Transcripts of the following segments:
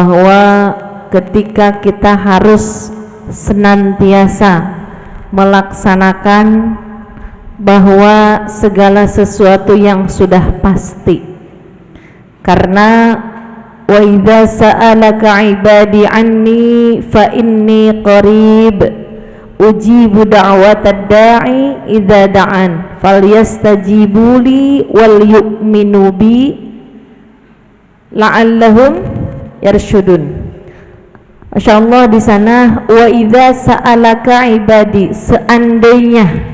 bahwa ketika kita harus senantiasa melaksanakan bahwa segala sesuatu yang sudah pasti, karena wa idza sa'alaka ibadi anni fa inni qarib ujibu da'watad da'i idza da'an falyastajibu li wal yu'minu bi la'allahum yarshudun. Masyaallah, di sana wa idza sa'alaka ibadi, seandainya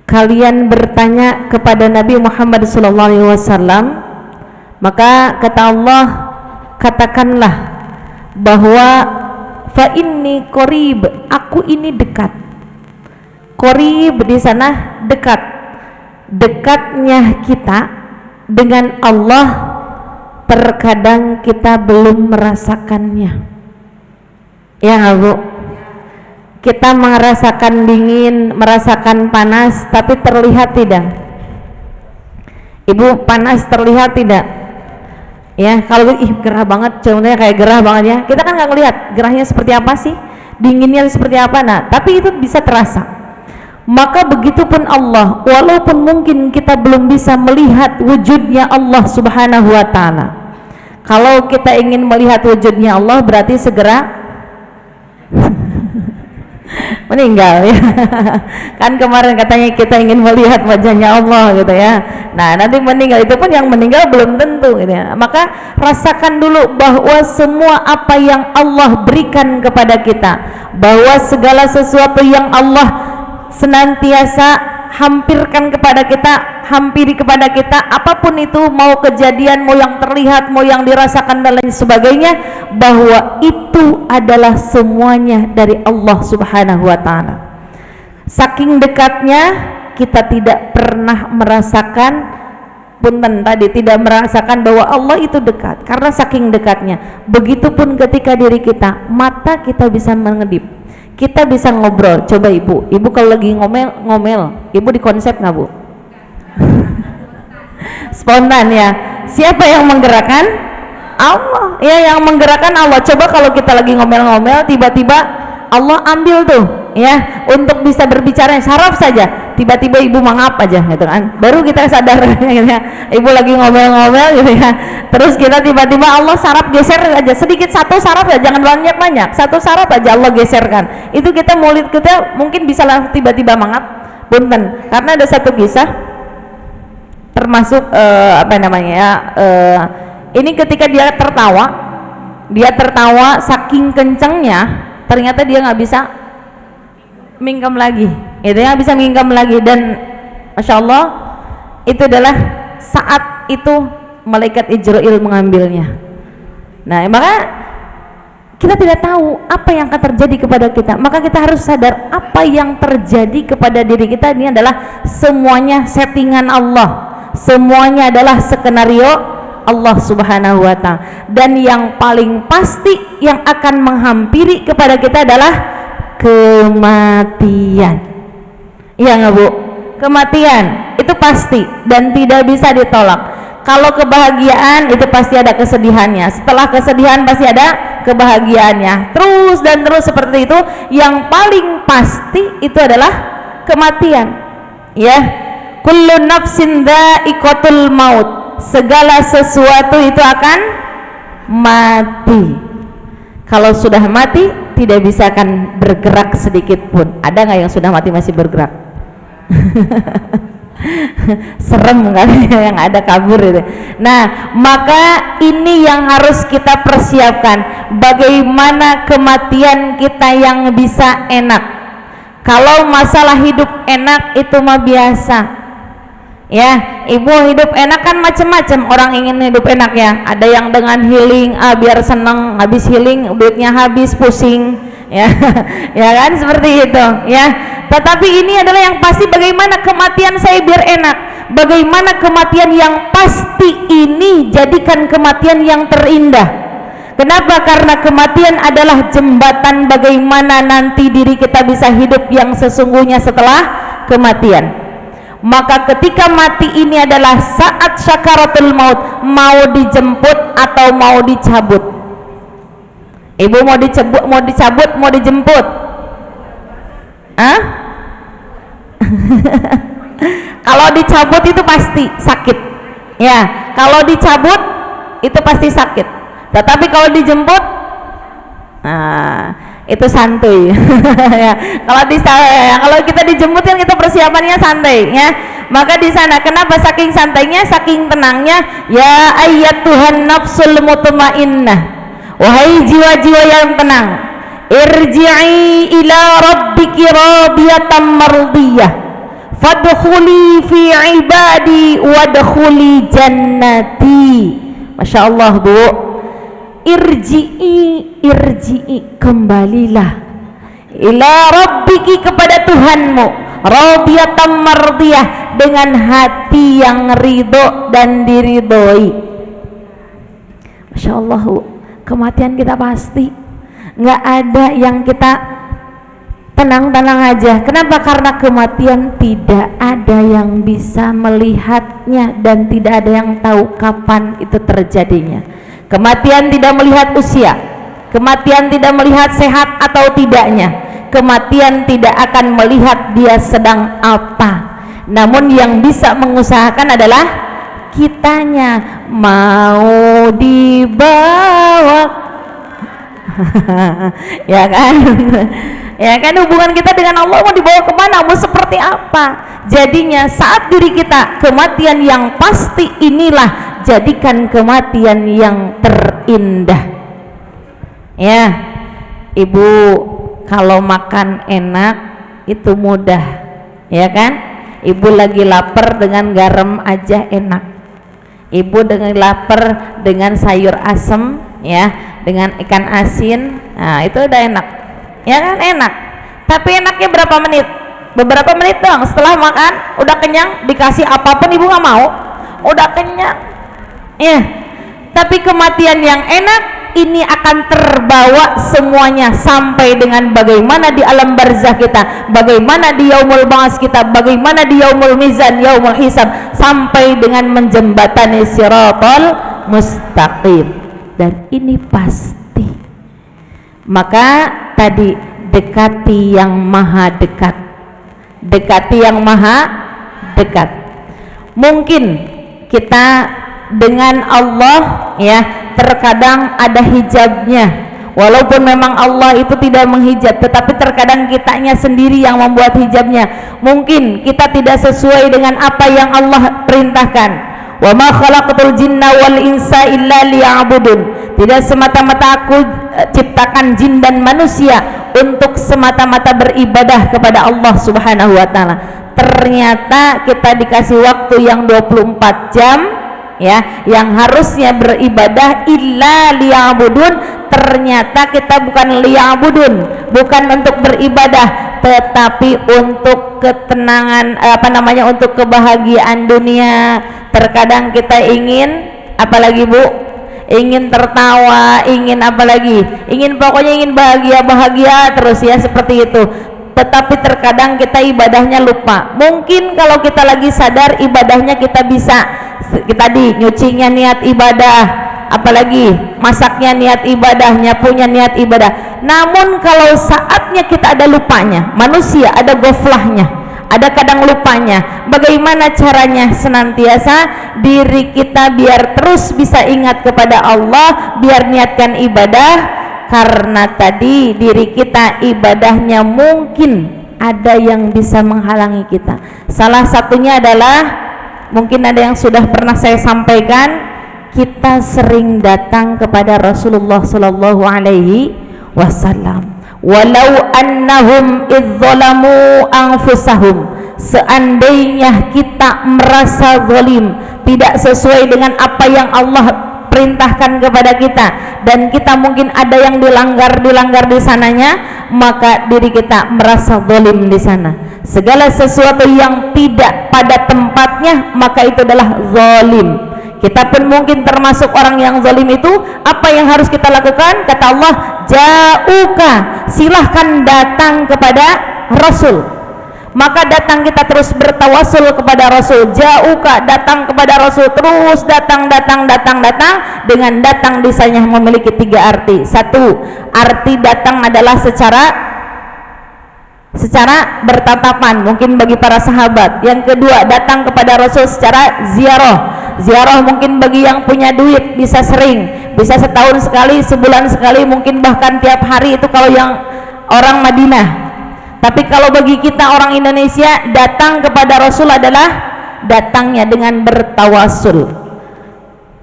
kalian bertanya kepada Nabi Muhammad SAW, maka kata Allah, katakanlah bahwa fa inni qarib, aku ini dekat. Qarib di sana dekat. Dekatnya kita dengan Allah terkadang kita belum merasakannya. Ya nggak Bu? Kita merasakan dingin, merasakan panas, tapi terlihat tidak? Ibu, panas terlihat tidak? Ya, kalau gerah banget, contohnya kayak gerah banget ya, kita kan nggak ngelihat gerahnya seperti apa sih, dinginnya seperti apa, nah tapi itu bisa terasa. Maka begitupun Allah, walaupun mungkin kita belum bisa melihat wujudnya Allah Subhanahu wa Ta'ala, kalau kita ingin melihat wujudnya Allah berarti segera meninggal ya. Kan kemarin katanya kita ingin melihat wajahnya Allah gitu ya. Nah, nanti meninggal, itu pun yang meninggal belum tentu gitu ya. Maka rasakan dulu bahwa semua apa yang Allah berikan kepada kita, bahwa segala sesuatu yang Allah senantiasa hampiri kepada kita, apapun itu, mau kejadian, mau yang terlihat, mau yang dirasakan dan lain sebagainya, bahwa itu adalah semuanya dari Allah Subhanahu wa Ta'ala. Saking dekatnya kita tidak pernah merasakan, tidak merasakan bahwa Allah itu dekat, karena saking dekatnya. Begitupun ketika diri kita, mata kita bisa mengedip, kita bisa ngobrol. Coba ibu kalau lagi ngomel, ibu di konsep nggak Bu? Spontan ya. Siapa yang menggerakkan? Allah ya, yang menggerakkan Allah. Coba kalau kita lagi ngomel-ngomel, tiba-tiba Allah ambil tuh ya untuk bisa berbicara, saraf saja, tiba-tiba ibu mangap aja gitu kan, baru kita sadar gitu ya, ibu lagi ngomel-ngomel gitu ya, terus kita tiba-tiba Allah saraf geser aja sedikit, satu saraf ya, jangan banyak-banyak, satu saraf aja Allah geserkan, itu kita mulut kita mungkin bisa lah tiba-tiba mangap. Punten, karena ada satu kisah termasuk ini ketika dia tertawa saking kencengnya, ternyata dia nggak bisa mingkem lagi, itu nggak bisa mingkem lagi, dan Masya Allah itu adalah saat itu malaikat Israil mengambilnya. Nah, maka kita tidak tahu apa yang akan terjadi kepada kita, maka kita harus sadar apa yang terjadi kepada diri kita ini adalah semuanya settingan Allah, semuanya adalah skenario Allah Subhanahu wa Ta'ala, dan yang paling pasti yang akan menghampiri kepada kita adalah kematian. Iya nggak Bu? Kematian itu pasti dan tidak bisa ditolak. Kalau kebahagiaan itu pasti ada kesedihannya, setelah kesedihan pasti ada kebahagiaannya, terus dan terus seperti itu. Yang paling pasti itu adalah kematian ya. Kullu nafsin dha'iqatul maut, segala sesuatu itu akan mati. Kalau sudah mati tidak bisa akan bergerak sedikit pun. Ada nggak yang sudah mati masih bergerak? Serem kali yang ada kabur itu. Nah, maka ini yang harus kita persiapkan, bagaimana kematian kita yang bisa enak. Kalau masalah hidup enak itu mah biasa ya, ibu, hidup enak kan macam-macam orang ingin hidup enak ya. Ada yang dengan healing, biar seneng, habis healing duitnya habis, pusing ya. Ya kan, seperti itu ya. Tetapi ini adalah yang pasti, bagaimana kematian saya biar enak, bagaimana kematian yang pasti ini jadikan kematian yang terindah. Kenapa? Karena kematian adalah jembatan bagaimana nanti diri kita bisa hidup yang sesungguhnya setelah kematian. Maka ketika mati ini adalah saat syakaratul maut, mau dijemput atau mau dicabut? Ibu mau dicabut, mau dijemput? Hah? Kalau dicabut itu pasti sakit. Ya, kalau dicabut itu pasti sakit. Tetapi kalau dijemput, itu santuy. Ya, kalau kita dijemput kan kita persiapannya santai, ya. Maka di sana kenapa saking santainya, saking tenangnya? Ya ayyatuhan nafsul mutmainnah, wahai jiwa-jiwa yang tenang, irji'i ila rabbiki radiyatan mardiyah, fadkhuli fi ibadi wadkhuli jannati. Masya Allah, Bu. Irji'i, kembalilah ila rabbiki, kepada Tuhanmu, radiyatan mardiyah, dengan hati yang ridho dan diridhoi. Masya Allah, Bu. Kematian kita pasti, nggak ada yang kita tenang-tenang aja. Kenapa? Karena kematian tidak ada yang bisa melihatnya dan tidak ada yang tahu kapan itu terjadinya. Kematian tidak melihat usia, kematian tidak melihat sehat atau tidaknya, kematian tidak akan melihat dia sedang apa. Namun yang bisa mengusahakan adalah kitanya, mau dibawa ya kan? Ya kan, hubungan kita dengan Allah mau dibawa kemana, mau seperti apa. Jadinya saat diri kita kematian yang pasti, inilah jadikan kematian yang terindah. Ya Ibu, kalau makan enak itu mudah, ya kan? Ibu lagi lapar, dengan garam aja enak. Ibu dengan lapar dengan sayur asem, ya, dengan ikan asin, nah itu udah enak, ya kan? Enak. Tapi enaknya berapa menit? Beberapa menit doang. Setelah makan udah kenyang, dikasih apapun ibu nggak mau, udah kenyang, ya. Tapi kematian yang enak ini akan terbawa semuanya sampai dengan bagaimana di alam barzah kita, bagaimana di yaumul ba'ats kita, bagaimana di yaumul mizan, yaumul hisab, sampai dengan menjembatani siratal mustaqim. Dan ini pasti. Maka tadi, dekati yang maha dekat, dekati yang maha dekat. Mungkin kita dengan Allah, ya, terkadang ada hijabnya, walaupun memang Allah itu tidak menghijab, tetapi terkadang kitanya sendiri yang membuat hijabnya. Mungkin kita tidak sesuai dengan apa yang Allah perintahkan. Wa ma khalaqatul jinna wal insa illa liya'budun. Tidak semata-mata aku ciptakan jin dan manusia untuk semata-mata beribadah kepada Allah Subhanahu wa taala. Ternyata kita dikasih waktu yang 24 jam, ya, yang harusnya beribadah illa liya'budun. Ternyata kita bukan liya'budun, bukan untuk beribadah, tetapi untuk ketenangan, untuk kebahagiaan dunia. Terkadang kita ingin apalagi, Bu? Ingin tertawa, ingin apalagi? Ingin, pokoknya ingin bahagia terus, ya, seperti itu. Tetapi terkadang kita ibadahnya lupa. Mungkin kalau kita lagi sadar ibadahnya kita bisa, tadi nyucinya niat ibadah, apalagi masaknya niat ibadah, nyapunya niat ibadah. Namun kalau saatnya kita ada lupanya, manusia ada goflahnya, ada kadang lupanya. Bagaimana caranya senantiasa diri kita biar terus bisa ingat kepada Allah, biar niatkan ibadah? Karena tadi diri kita ibadahnya mungkin ada yang bisa menghalangi kita. Salah satunya adalah, mungkin ada yang sudah pernah saya sampaikan, kita sering datang kepada Rasulullah sallallahu alaihi wasallam. Walau annahum idzalamu anfusahum, seandainya kita merasa zalim, tidak sesuai dengan apa yang Allah perintahkan kepada kita, dan kita mungkin ada yang dilanggar di sananya, maka diri kita merasa zalim di sana. Segala sesuatu yang tidak pada tempatnya, maka itu adalah zalim. Kita pun mungkin termasuk orang yang zalim itu. Apa yang harus kita lakukan? Kata Allah, ja'uka, silahkan datang kepada Rasul. maka datang kita terus bertawasul kepada Rasul. Ja'uka, datang kepada Rasul, terus datang dengan datang disanya memiliki 3 arti. 1, arti datang adalah secara bertatapan, mungkin bagi para sahabat. Yang kedua, datang kepada Rasul secara ziarah mungkin bagi yang punya duit, bisa sering, bisa setahun sekali, sebulan sekali, mungkin bahkan tiap hari itu kalau yang orang Madinah. Tapi kalau bagi kita orang Indonesia, datang kepada Rasul adalah datangnya dengan bertawasul.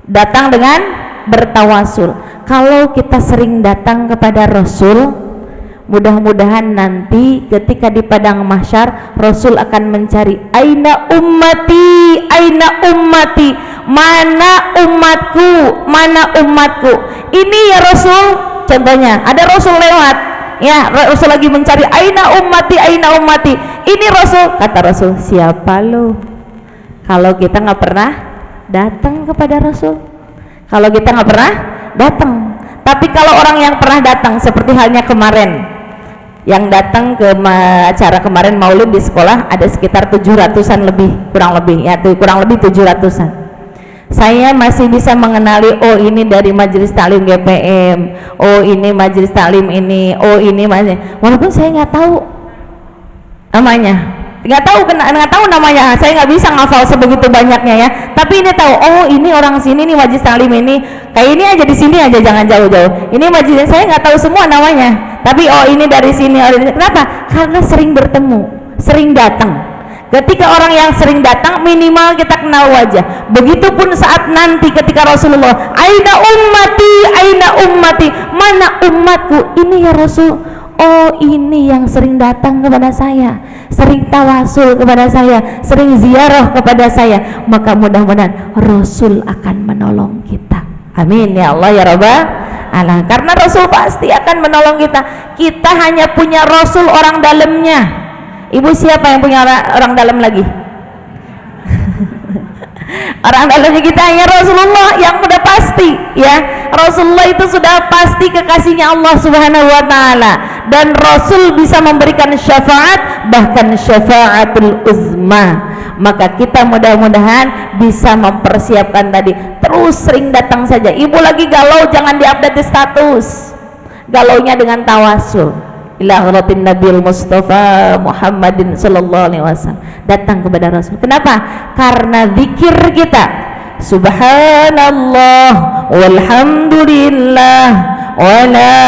Datang dengan bertawasul. Kalau kita sering datang kepada Rasul, mudah-mudahan nanti ketika di padang mahsyar Rasul akan mencari aina ummati, mana umatku. Ini ya Rasul, contohnya ada Rasul lewat, ya Rasul lagi mencari aina ummati. Ini Rasul, kata Rasul, siapa lo? Kalau kita nggak pernah datang kepada Rasul, kalau kita nggak pernah datang. Tapi kalau orang yang pernah datang, seperti halnya kemarin yang datang ke acara kemarin maulid di sekolah, ada sekitar 700-an lebih, kurang lebih 700-an. Saya masih bisa mengenali, oh ini dari majelis taklim GPM, oh ini majelis taklim ini, oh ini walaupun saya nggak tahu namanya, nggak tahu namanya, saya nggak bisa ngafal sebegitu banyaknya ya. Tapi ini tahu, oh ini orang sini nih, majelis taklim ini, kayak ini aja, di sini aja, jangan jauh-jauh. Ini majelis, saya nggak tahu semua namanya, tapi oh ini dari sini, kenapa? Karena sering bertemu, sering datang. Ketika orang yang sering datang, minimal kita kenal wajah. Begitupun saat nanti ketika Rasulullah, aina ummati, mana umatku? Ini ya Rasul, oh ini yang sering datang kepada saya, sering tawasul kepada saya, sering ziarah kepada saya, maka mudah-mudahan Rasul akan menolong kita. Amin ya Allah ya Rabbal Alamin. Karena Rasul pasti akan menolong kita. Kita hanya punya Rasul orang dalamnya. Ibu siapa yang punya orang dalam lagi? Orang dalamnya kita hanya Rasulullah yang sudah pasti, ya. Rasulullah itu sudah pasti kekasihnya Allah Subhanahu wa taala, dan Rasul bisa memberikan syafaat, bahkan syafaatul uzma. Maka kita mudah-mudahan bisa mempersiapkan tadi, terus sering datang saja. Ibu lagi galau, jangan diupdate di status, galaunya dengan tawasul ila hadratin Nabil Mustafa Muhammadin sallallahu alaihi wasallam, datang kepada Rasul. Kenapa? Karena zikir kita subhanallah walhamdulillah wa la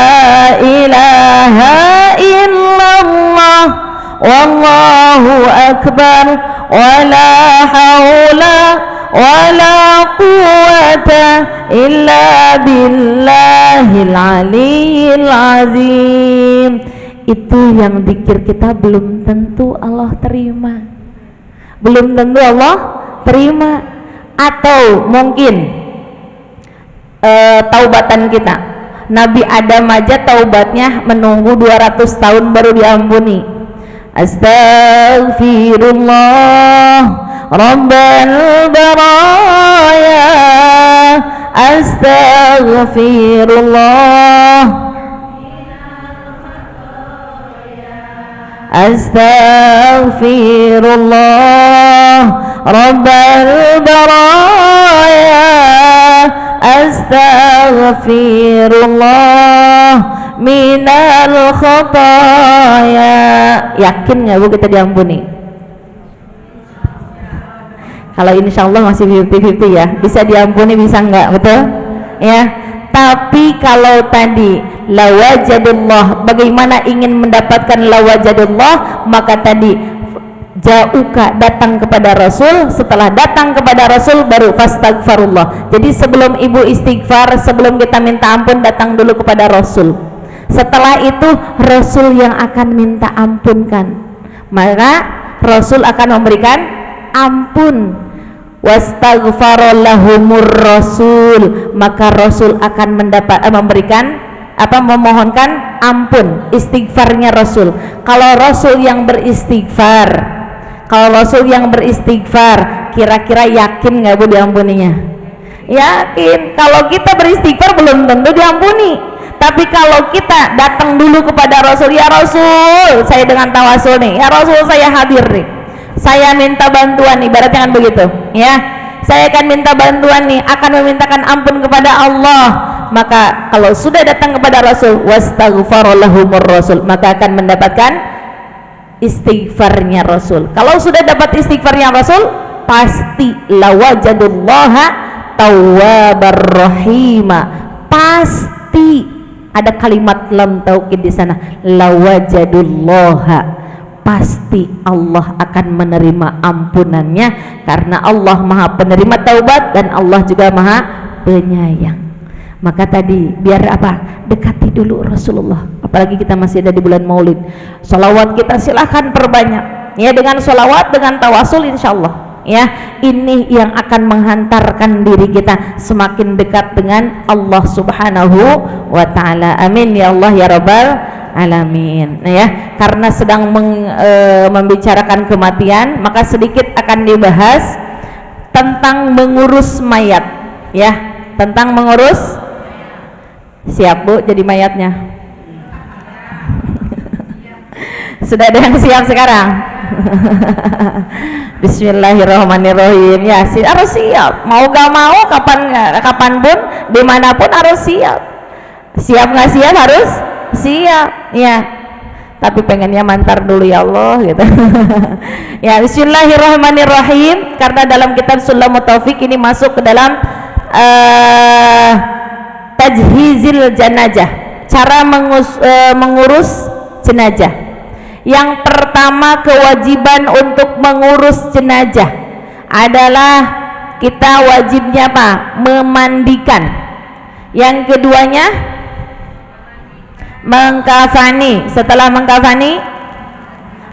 ilaha illallah wallahu akbar wa la haula wa la quwwata illa billahil aliyyil azim. Itu yang zikir kita belum tentu Allah terima, belum tentu Allah terima. Atau mungkin taubatan kita, Nabi Adam aja taubatnya menunggu 200 tahun baru diampuni. Astaghfirullah Rabbal baraya, astaghfirullah astaghfirullah Rabbal baraya, astaghfirullah minal khataya. Yakin nggak Bu kita diampuni? Kalau insya Allah masih 50-50 ya, bisa diampuni bisa nggak, betul ya. Tapi kalau tadi lawajadullah, bagaimana ingin mendapatkan lawajadullah, maka tadi ja'uka, datang kepada Rasul. Setelah datang kepada Rasul baru fastaghfarullah. Jadi sebelum ibu istighfar, sebelum kita minta ampun, datang dulu kepada Rasul. Setelah itu Rasul yang akan minta ampunkan, maka Rasul akan memberikan ampun. Wastaghfarallahumur Rasul, maka Rasul akan memberikan memohonkan ampun, istighfarnya Rasul. Kalau Rasul yang beristighfar, kira-kira yakin nggak Bu diampuninya? Yakin. Kalau kita beristighfar belum tentu diampuni, Tapi kalau kita datang dulu kepada Rasul, ya Rasul, saya dengan tawasul nih, ya Rasul saya hadir nih, saya minta bantuan nih, ibaratnya kan begitu ya, saya akan minta bantuan nih, akan memintakan ampun kepada Allah. Maka kalau sudah datang kepada Rasul, wastaghfarallahumur Rasul, maka akan mendapatkan istighfarnya Rasul. Kalau sudah dapat istighfarnya Rasul, pasti lawajadullaha tawwabar rahima, pasti ada kalimat lam taukid di sana, lawajadullaha, pasti Allah akan menerima ampunannya, karena Allah Maha penerima taubat dan Allah juga Maha penyayang. Maka tadi biar apa? Dekati dulu Rasulullah, apalagi kita masih ada di bulan Maulid. Sholawat kita silahkan perbanyak ya, dengan sholawat, dengan tawasul, insyaallah ya, ini yang akan menghantarkan diri kita semakin dekat dengan Allah Subhanahu wa ta'ala. Amin ya Allah ya Rabbal alamin. Nah ya, karena sedang membicarakan kematian, maka sedikit akan dibahas tentang mengurus mayat ya, tentang mengurus. Siap Bu jadi mayatnya? Sudah ada yang siap sekarang? Bismillahirrahmanirrahim ya, harus siap, mau gak mau, kapanpun, dimanapun harus siap. Siap nggak siap? Harus siap ya, tapi pengennya mantar dulu ya Allah gitu. Ya, Bismillahirrahmanirrahim. Karena dalam kitab Sulamut Taufik ini masuk ke dalam tajhizil janajah, cara mengurus jenazah. Yang pertama, kewajiban untuk mengurus jenazah adalah kita wajibnya apa? Memandikan. Yang keduanya mengkafani, setelah mengkafani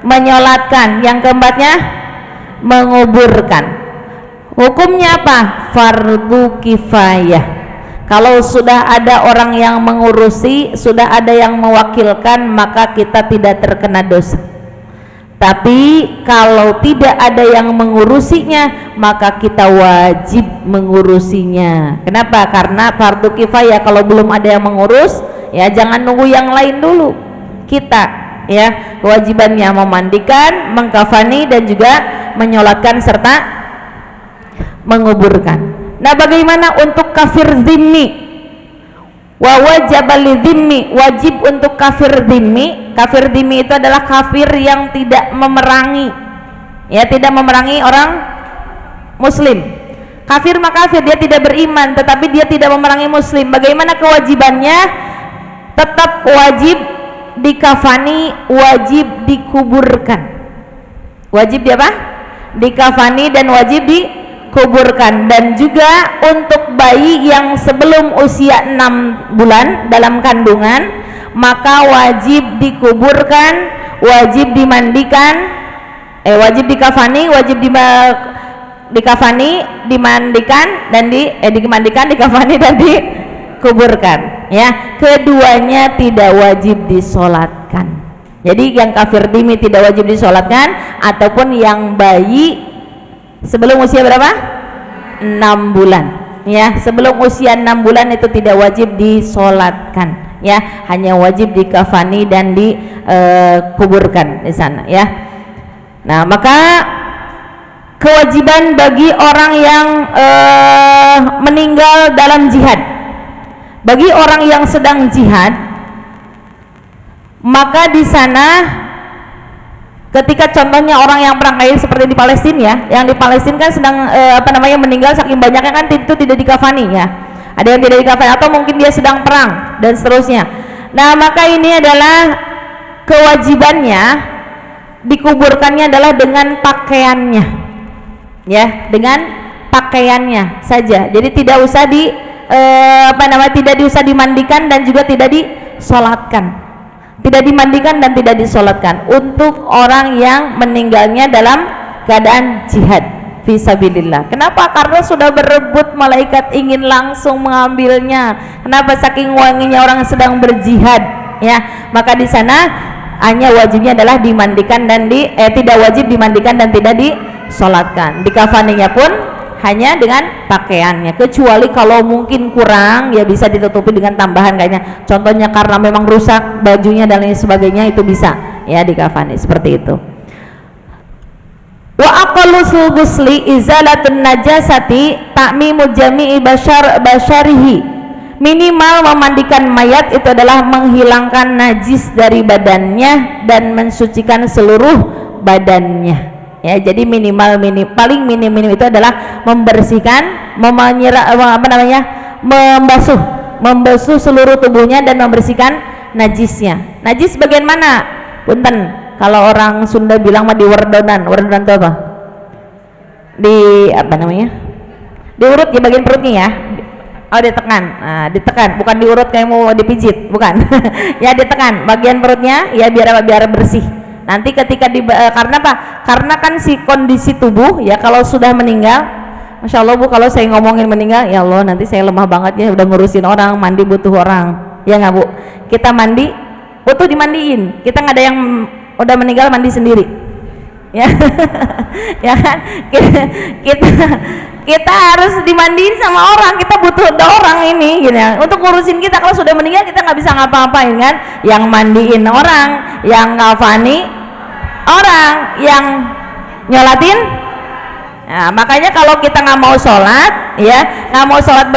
menyolatkan. Yang keempatnya menguburkan. Hukumnya apa? Fardu kifayah. Kalau sudah ada orang yang mengurusi, sudah ada yang mewakilkan, maka kita tidak terkena dosa. Tapi kalau tidak ada yang mengurusinya, maka kita wajib mengurusinya. Kenapa? Karena fardu kifayah. Kalau belum ada yang mengurus, ya jangan nunggu yang lain dulu. Kita ya kewajibannya memandikan, mengkafani, dan juga menyolatkan serta menguburkan. Nah, bagaimana untuk kafir zimmi? Wa wajabal zimmi, wajib untuk kafir zimmi. Kafir zimmi itu adalah kafir yang tidak memerangi, ya, tidak memerangi orang muslim. Kafir maka kafir, dia tidak beriman, tetapi dia tidak memerangi muslim. Bagaimana kewajibannya? Tetap wajib dikafani, wajib dikuburkan. Wajib apa? Dikafani dan wajib dikuburkan. Dan juga untuk bayi yang sebelum usia 6 bulan dalam kandungan, maka wajib dikuburkan, wajib dimandikan, wajib dikafani, wajib dikafani, dimandikan dan dimandikan, dikafani dan dikuburkan. Ya, keduanya tidak wajib disolatkan. Jadi yang kafir dhimmi tidak wajib disolatkan, ataupun yang bayi sebelum usia berapa? 6 bulan. Ya, sebelum usia 6 bulan itu tidak wajib disolatkan. Ya, hanya wajib dikafani dan dikuburkan di sana. Ya. Nah, maka kewajiban bagi orang yang meninggal dalam jihad, bagi orang yang sedang jihad, maka di sana ketika contohnya orang yang perang kayak seperti di Palestina ya, yang di Palestina kan sedang meninggal saking banyaknya kan itu tidak dikafani ya, ada yang tidak dikafani atau mungkin dia sedang perang dan seterusnya. Nah, maka ini adalah kewajibannya, dikuburkannya adalah dengan pakaiannya, ya, dengan pakaiannya saja. Jadi tidak usah tidak usah dimandikan dan juga tidak disolatkan, tidak dimandikan dan tidak disolatkan untuk orang yang meninggalnya dalam keadaan jihad fisabilillah. Kenapa? Karena sudah berebut, malaikat ingin langsung mengambilnya. Kenapa? Saking wanginya orang sedang berjihad ya. Maka di sana hanya wajibnya adalah dimandikan dan tidak wajib dimandikan dan tidak disolatkan. Dikafaninya pun hanya dengan pakaiannya, kecuali kalau mungkin kurang ya bisa ditutupi dengan tambahan kayaknya, contohnya karena memang rusak bajunya dan lain sebagainya, itu bisa ya dikafani seperti itu. Wa aqallu ghusli izalatun najasati ta'mimu jami'i basyarihi, minimal memandikan mayat itu adalah menghilangkan najis dari badannya dan mensucikan seluruh badannya ya. Jadi paling minim itu adalah membersihkan, membasuh seluruh tubuhnya dan membersihkan najisnya. Najis bagian mana? Punten, kalau orang Sunda bilang mah di werdonan itu apa? Di apa namanya? Diurut di bagian perutnya ya. Oh, ditekan. Nah, ditekan, bukan diurut kayak mau dipijit, bukan. Ya ditekan bagian perutnya ya biar bersih. Nanti ketika karena apa? Karena kan si kondisi tubuh ya, kalau sudah meninggal, Masya Allah Bu, kalau saya ngomongin meninggal, ya Allah nanti saya lemah banget ya, udah ngurusin orang, mandi butuh orang, ya nggak Bu? Kita mandi butuh dimandiin, kita nggak ada yang udah meninggal mandi sendiri, ya, ya kan? Kita harus dimandiin sama orang, kita butuh ada orang ini gitu ya, untuk ngurusin kita. Kalau sudah meninggal kita nggak bisa ngapa-ngapain kan, yang mandiin orang, yang ngafani orang, yang nyolatin. Nah, makanya kalau kita nggak mau sholat ya, nggak mau sholat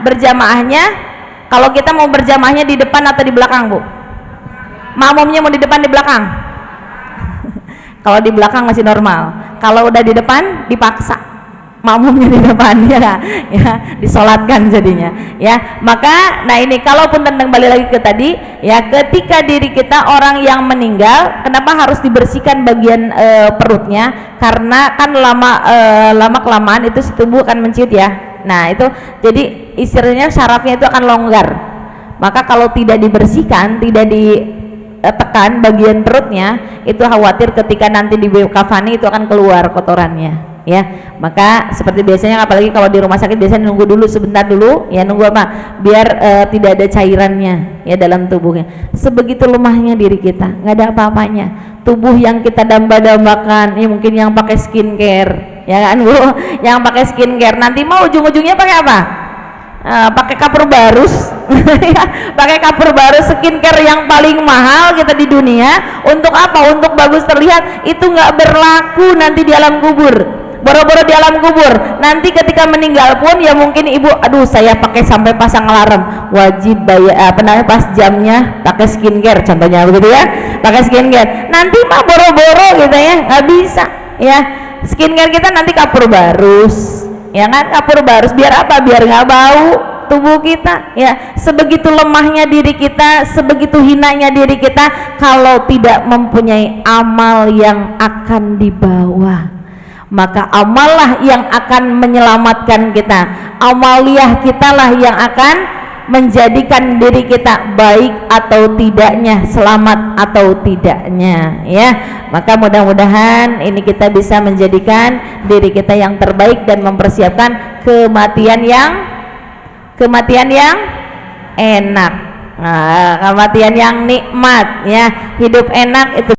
berjamaahnya, kalau kita mau berjamaahnya di depan atau di belakang Bu? Makmumnya mau di depan di belakang? Kalau di belakang masih normal, kalau udah di depan dipaksa makmumnya di depan ya, disolatkan jadinya ya. Maka nah ini kalaupun tentang balik lagi ke tadi ya, ketika diri kita orang yang meninggal, kenapa harus dibersihkan bagian perutnya? Karena kan lama kelamaan itu si tubuh akan menciut ya. Nah itu jadi istilahnya syarafnya itu akan longgar. Maka kalau tidak dibersihkan, tidak ditekan bagian perutnya, itu khawatir ketika nanti di kafani itu akan keluar kotorannya ya. Maka seperti biasanya, apalagi kalau di rumah sakit biasanya nunggu dulu sebentar dulu ya, nunggu apa? Biar tidak ada cairannya ya dalam tubuhnya. Sebegitu lemahnya diri kita, nggak ada apa-apanya. Tubuh yang kita damba-dambakan ya, mungkin yang pakai skincare ya kan Bu, yang pakai skincare nanti mau ujung-ujungnya pakai apa? Pakai kapur barus pakai kapur barus, skincare yang paling mahal kita di dunia. Untuk apa? Untuk bagus terlihat. Itu nggak berlaku nanti di alam kubur. Boro-boro di alam kubur, nanti ketika meninggal pun ya mungkin ibu, aduh saya pakai sampai pasang alarm, wajib bayar pas jamnya pakai skincare contohnya begitu ya, pakai skincare. Nanti mah boro-boro gitu ya, nggak bisa ya. Skincare kita nanti kapur barus ya kan, kapur barus biar apa? Biar nggak bau tubuh kita ya. Sebegitu lemahnya diri kita, sebegitu hinanya diri kita kalau tidak mempunyai amal yang akan dibawa. Maka amallah yang akan menyelamatkan kita, amaliyah kitalah yang akan menjadikan diri kita baik atau tidaknya, selamat atau tidaknya ya. Maka mudah-mudahan ini kita bisa menjadikan diri kita yang terbaik dan mempersiapkan kematian yang enak, kematian yang nikmat ya. Hidup enak itu